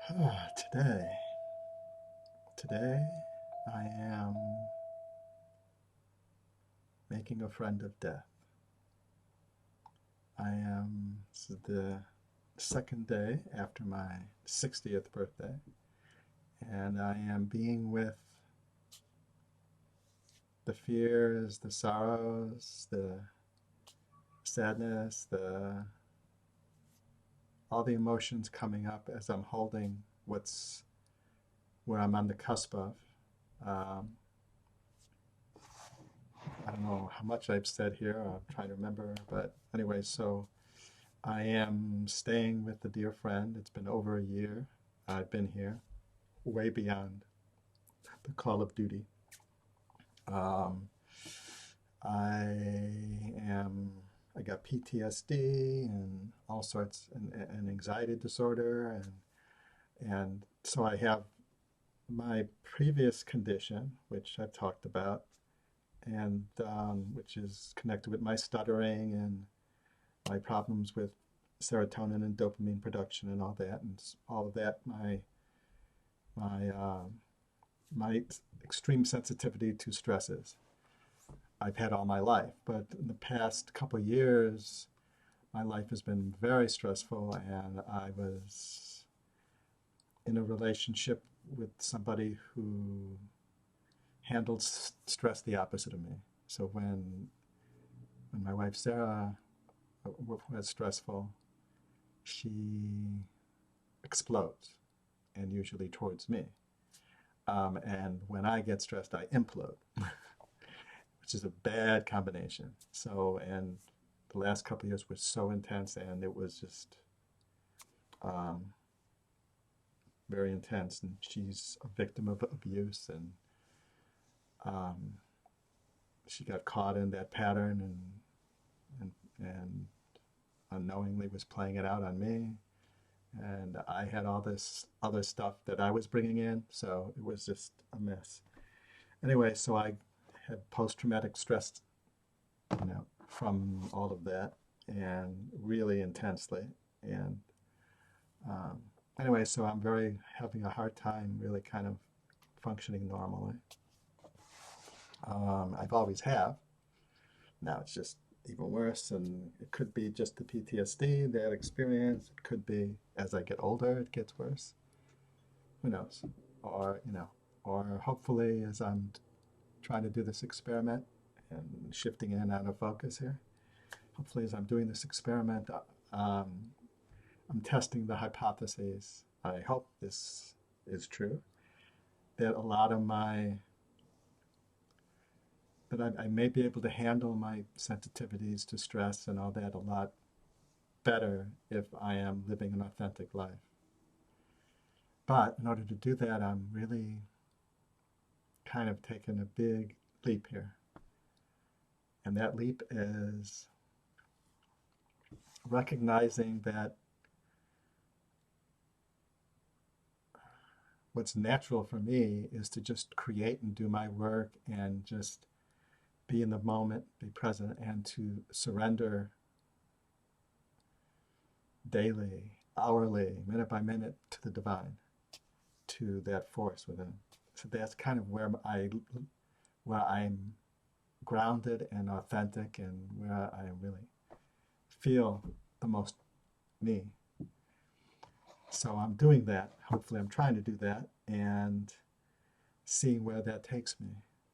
Today, today I am making a friend of death. This is the second day after my 60th birthday, and I am being with the fears, the sorrows, the sadness, all the emotions coming up as I'm holding where I'm on the cusp of. Um, I don't know how much I've said here. I'm trying to remember, but anyway, so I am staying with a dear friend. It's been over a year. I've been here, way beyond the call of duty. Um, I am. I got PTSD and all sorts, and anxiety disorder, and so I have my previous condition, which I've talked about, and which is connected with my stuttering and my problems with serotonin and dopamine production and all that, and all of that. My my extreme sensitivity to stresses I've had all my life, but in the past couple of years, my life has been very stressful, and I was in a relationship with somebody who handled stress the opposite of me. So when my wife Sarah was stressful, she explodes, and usually towards me. And when I get stressed, I implode, which is a bad combination. So, and the last couple of years were so intense, and it was just um, very intense. And she's a victim of abuse, and um, she got caught in that pattern, and unknowingly was playing it out on me. And I had all this other stuff that I was bringing in, so it was just a mess. Anyway, so I had post-traumatic stress, from all of that, and really intensely. And um, anyway, so I'm very having a hard time really kind of functioning normally. I've always have. Now it's just even worse, and it could be just the PTSD, that experience. It could be as I get older, it gets worse. Who knows? Or, or hopefully as I'm trying to do this experiment and shifting in and out of focus here, hopefully as I'm doing this experiment, um, I'm testing the hypotheses. I hope this is true, that a lot of that I may be able to handle my sensitivities to stress and all that a lot better if I am living an authentic life. But in order to do that, I'm really kind of taking a big leap here. And that leap is recognizing that what's natural for me is to just create and do my work and just be in the moment, be present, and to surrender daily, hourly, minute by minute to the divine, to that force within. So that's kind of where I'm grounded and authentic, and where I really feel the most me. So I'm doing that. Hopefully, I'm trying to do that and seeing where that takes me.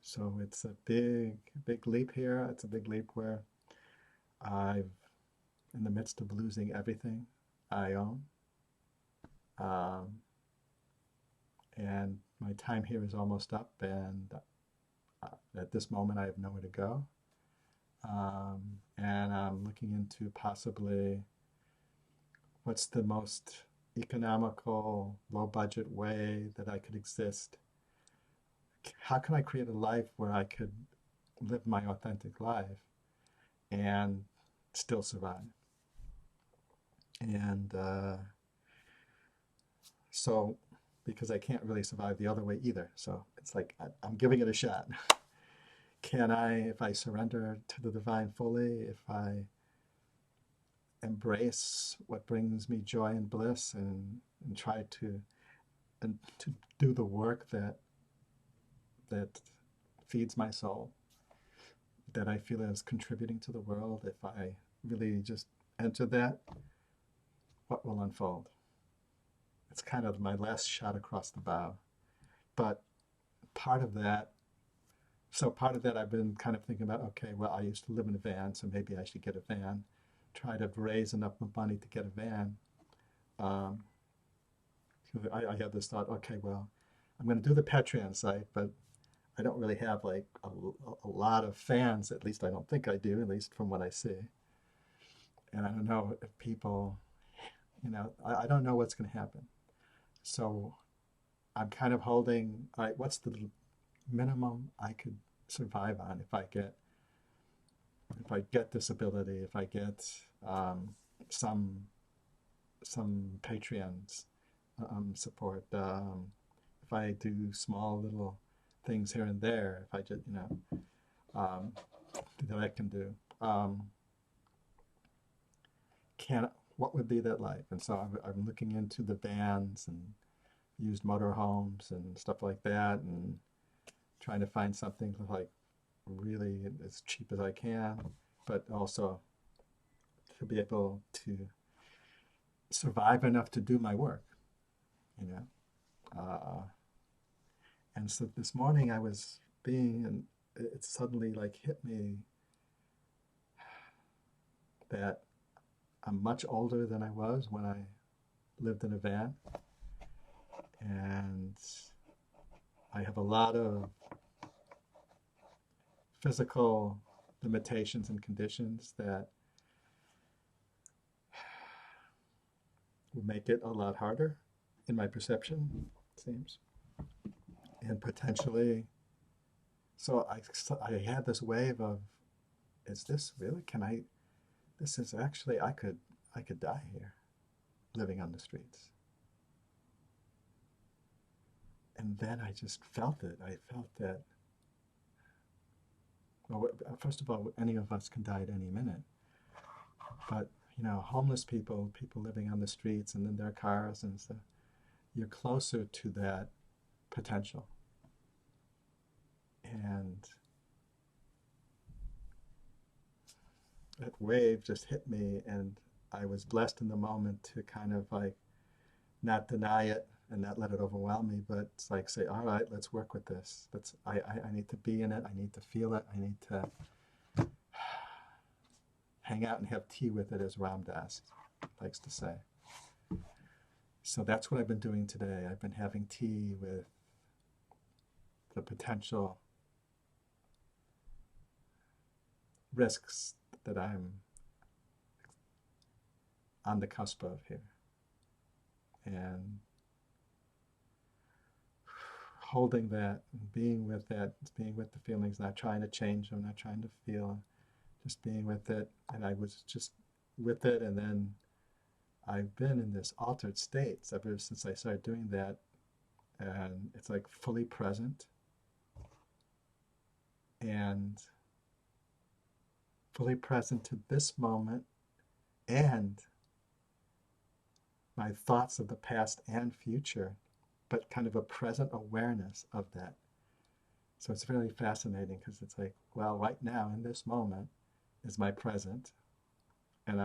So it's a big, big leap here. It's a big leap where I'm in the midst of losing everything I own. Um, and my time here is almost up, and at this moment, I have nowhere to go. And I'm looking into possibly what's the most economical, low budget way that I could exist. How can I create a life where I could live my authentic life and still survive? And so, because I can't really survive the other way either. So it's like I'm giving it a shot. Can I, if I surrender to the divine fully, if I embrace what brings me joy and bliss, and try to and to do the work that feeds my soul, that I feel is contributing to the world, if I really just enter that, what will unfold? It's kind of my last shot across the bow. But part of that, so part of that I've been kind of thinking about, okay, well, I used to live in a van, so maybe I should get a van, try to raise enough money to get a van. Um, I had this thought, okay, well, I'm going to do the Patreon site, but I don't really have like a lot of fans, at least I don't think I do, at least from what I see. And I don't know if people, I don't know what's going to happen. So I'm kind of holding, all right, what's the minimum I could survive on if I get disability, if I get some Patreons support, if I do small little things here and there, if I just um, that I can do. Can What would be that life? And so I'm looking into the vans and used motorhomes and stuff like that, and trying to find something like really as cheap as I can, but also to be able to survive enough to do my work, you know. Uh, and so this morning I was and it suddenly like hit me that I'm much older than I was when I lived in a van, and I have a lot of physical limitations and conditions that will make it a lot harder in my perception, it seems. And potentially, I had this wave of, is this really, this is actually, I could die here living on the streets. And then I just felt it. I felt that, well, first of all, any of us can die at any minute. But, homeless people, people living on the streets and in their cars and stuff, you're closer to that potential. And that wave just hit me, and I was blessed in the moment to kind of like not deny it and not let it overwhelm me, but it's like say, all right, let's work with this. I need to be in it. I need to feel it. I need to hang out and have tea with it, as Ram Dass likes to say. So that's what I've been doing today. I've been having tea with the potential risks that I'm on the cusp of here. And holding that, being with the feelings, not trying to change them, not trying to feel, just being with it. And I was just with it, and then I've been in this altered state ever since I started doing that. And it's like fully present and fully present to this moment and my thoughts of the past and future, but kind of a present awareness of that. So it's really fascinating because it's like, well, right now in this moment is my present, and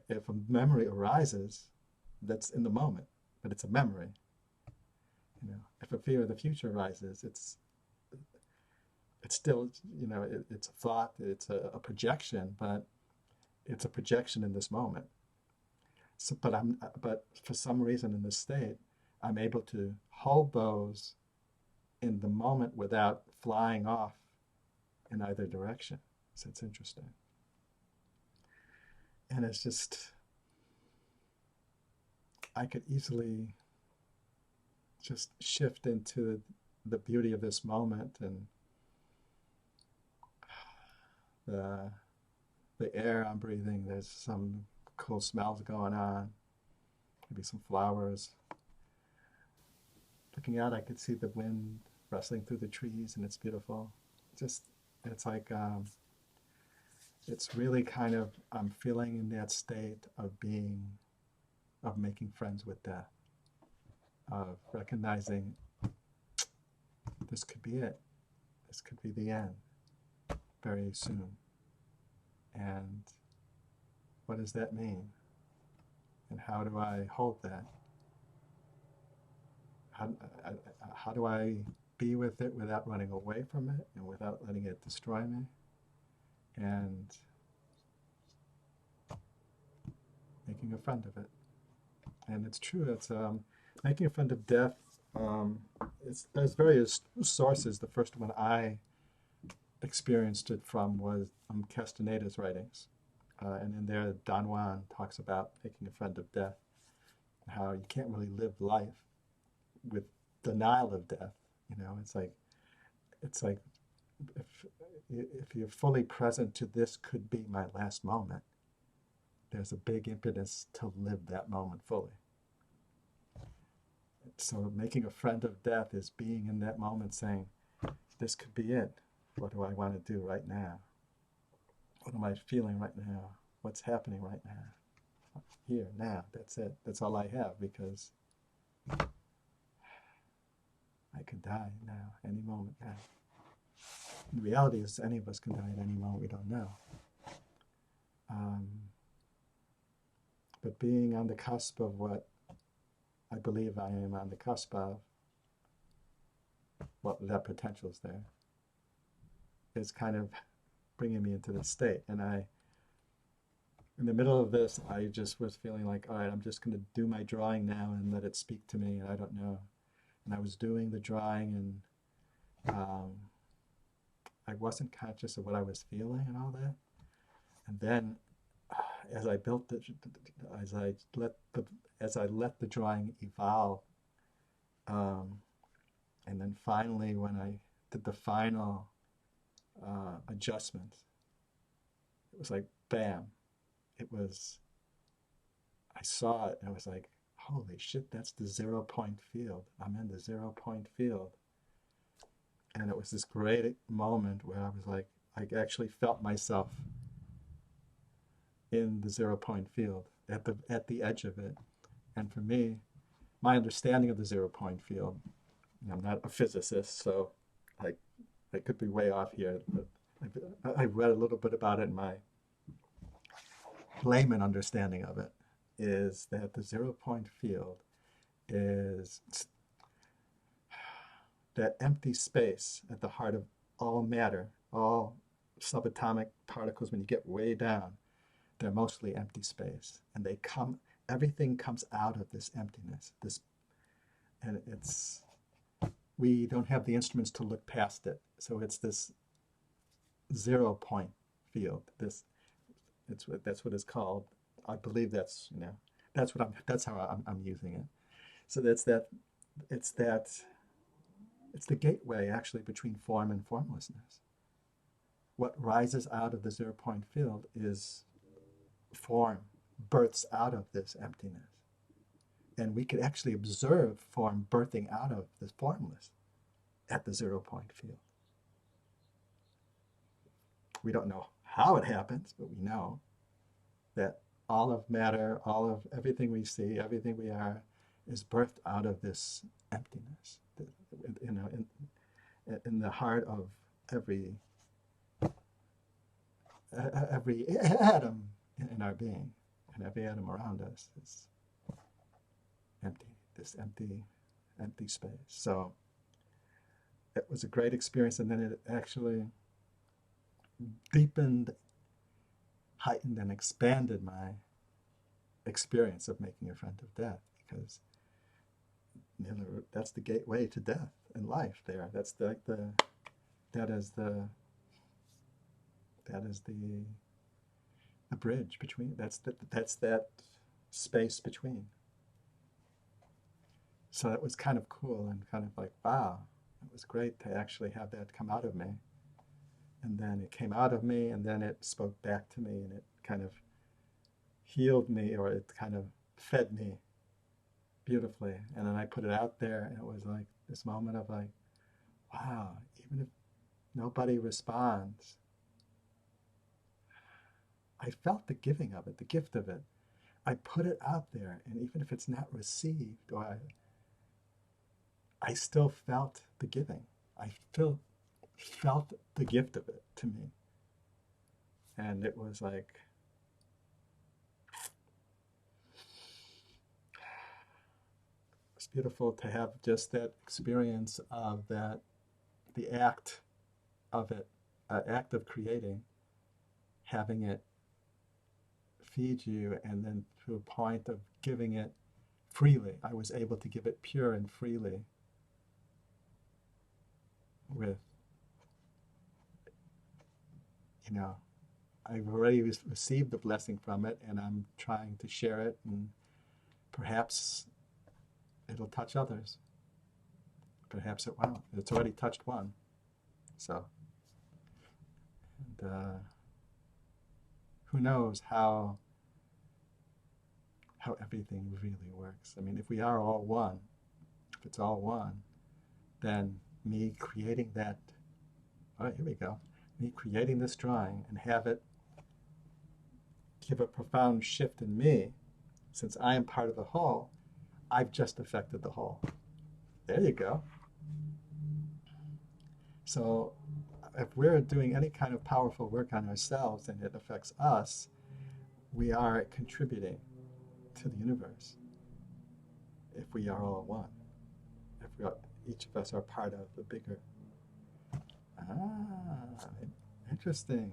if a memory arises, that's in the moment, but it's a memory. If a fear of the future arises, it's still, it's a thought, it's a projection, but it's a projection in this moment. So, but for some reason in this state, I'm able to hold those in the moment without flying off in either direction. So it's interesting. And it's just, I could easily just shift into the beauty of this moment and the air I'm breathing. There's some cool smells going on, maybe some flowers. Looking out, I could see the wind rustling through the trees, and it's beautiful. It's like, it's really kind of, I'm feeling in that state of making friends with death. of recognizing this could be it. This could be the end very soon. And what does that mean? And how do I hold that? How do I be with it without running away from it and without letting it destroy me? And making a friend of it. And it's true, it's making a friend of death. There's various sources. The first one I experienced it from was Castaneda's writings. And in there, Don Juan talks about making a friend of death, how you can't really live life with denial of death. You know, it's like if you're fully present to this could be my last moment, there's a big impetus to live that moment fully. So making a friend of death is being in that moment saying, this could be it. What do I want to do right now? What am I feeling right now? What's happening right now? Here, now, that's it. That's all I have, because I could die now, any moment now. The reality is any of us can die at any moment, we don't know. But being on the cusp of what I believe I am on the cusp of, what that potential is there, is kind of bringing me into this state. And in the middle of this, I just was feeling like, all right, I'm just going to do my drawing now and let it speak to me, and I don't know. And I was doing the drawing, and I wasn't conscious of what I was feeling and all that. And then, as I built it, as I let the drawing evolve, and then finally, when I did the final adjustment, it was like bam. I saw it and I was like, holy shit, that's the 0 point field. I'm in the 0 point field. And it was this great moment where I was like, I actually felt myself in the 0 point field, at the edge of it. And for me, my understanding of the 0 point field, I'm not a physicist, so I could be way off here, but I read a little bit about it, and my layman understanding of it is that the 0 point field is that empty space at the heart of all matter, all subatomic particles. When you get way down, they're mostly empty space, and everything comes out of this emptiness. And we don't have the instruments to look past it, so it's this 0 point field. That's what it's called. I believe that's how I'm using it. So it's the gateway actually between form and formlessness. What rises out of the 0 point field is form, births out of this emptiness. And we could actually observe form birthing out of the formless at the 0 point field. We don't know how it happens, but we know that all of matter, all of everything we see, everything we are, is birthed out of this emptiness. In the heart of every atom in our being, and every atom around us is empty. This empty space. So it was a great experience, and then it actually deepened, heightened, and expanded my experience of making a friend of death, because that's the gateway to death and life. There, that is the bridge between. That's that space between. So it was kind of cool and kind of like, wow, it was great to actually have that come out of me. And then it came out of me, and then it spoke back to me, and it kind of healed me, or it kind of fed me beautifully. And then I put it out there, and it was like this moment of like, wow, even if nobody responds, I felt the giving of it, the gift of it. I put it out there, and even if it's not received, or I still felt the giving. I still felt the gift of it to me. And it was like, it's beautiful to have just that experience of that, the act of it, act of creating, having it feed you, and then to a point of giving it freely. I was able to give it pure and freely with, you know, I've already received the blessing from it, and I'm trying to share it, and perhaps it'll touch others. Perhaps it won't. It's already touched one. So, and who knows how everything really works. I mean, if we are all one, if it's all one, then me creating that, all right, here we go, me creating this drawing and have it give a profound shift in me, since I am part of the whole, I've just affected the whole. There you go. So if we're doing any kind of powerful work on ourselves and it affects us, we are contributing to the universe. If we are all one, if we are, each of us are part of the bigger. Ah, interesting.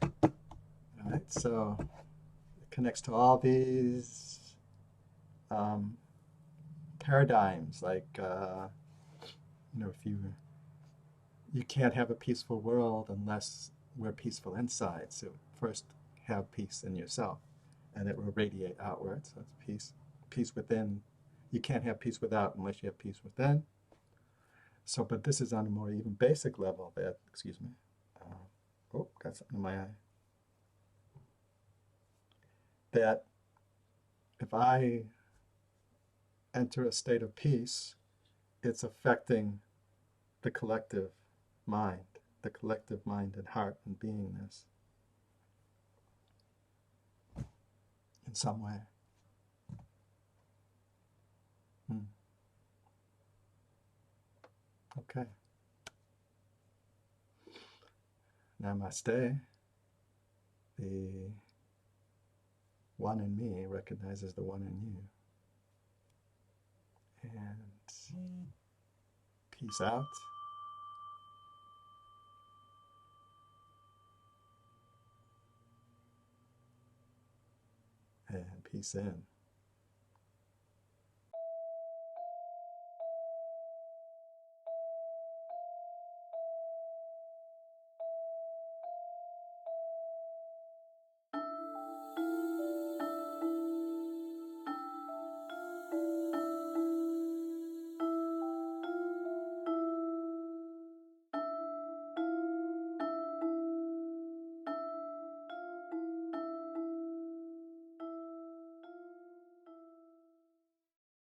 All right, so it connects to all these paradigms, like if you can't have a peaceful world unless we're peaceful inside. So first have peace in yourself, and it will radiate outwards. So it's peace within. You can't have peace without unless you have peace within. So, but this is on a more even basic level that, excuse me, oh, got something in my eye. That if I enter a state of peace, it's affecting the collective mind and heart and beingness in some way. Okay. Namaste. The one in me recognizes the one in you. And peace out. And peace in.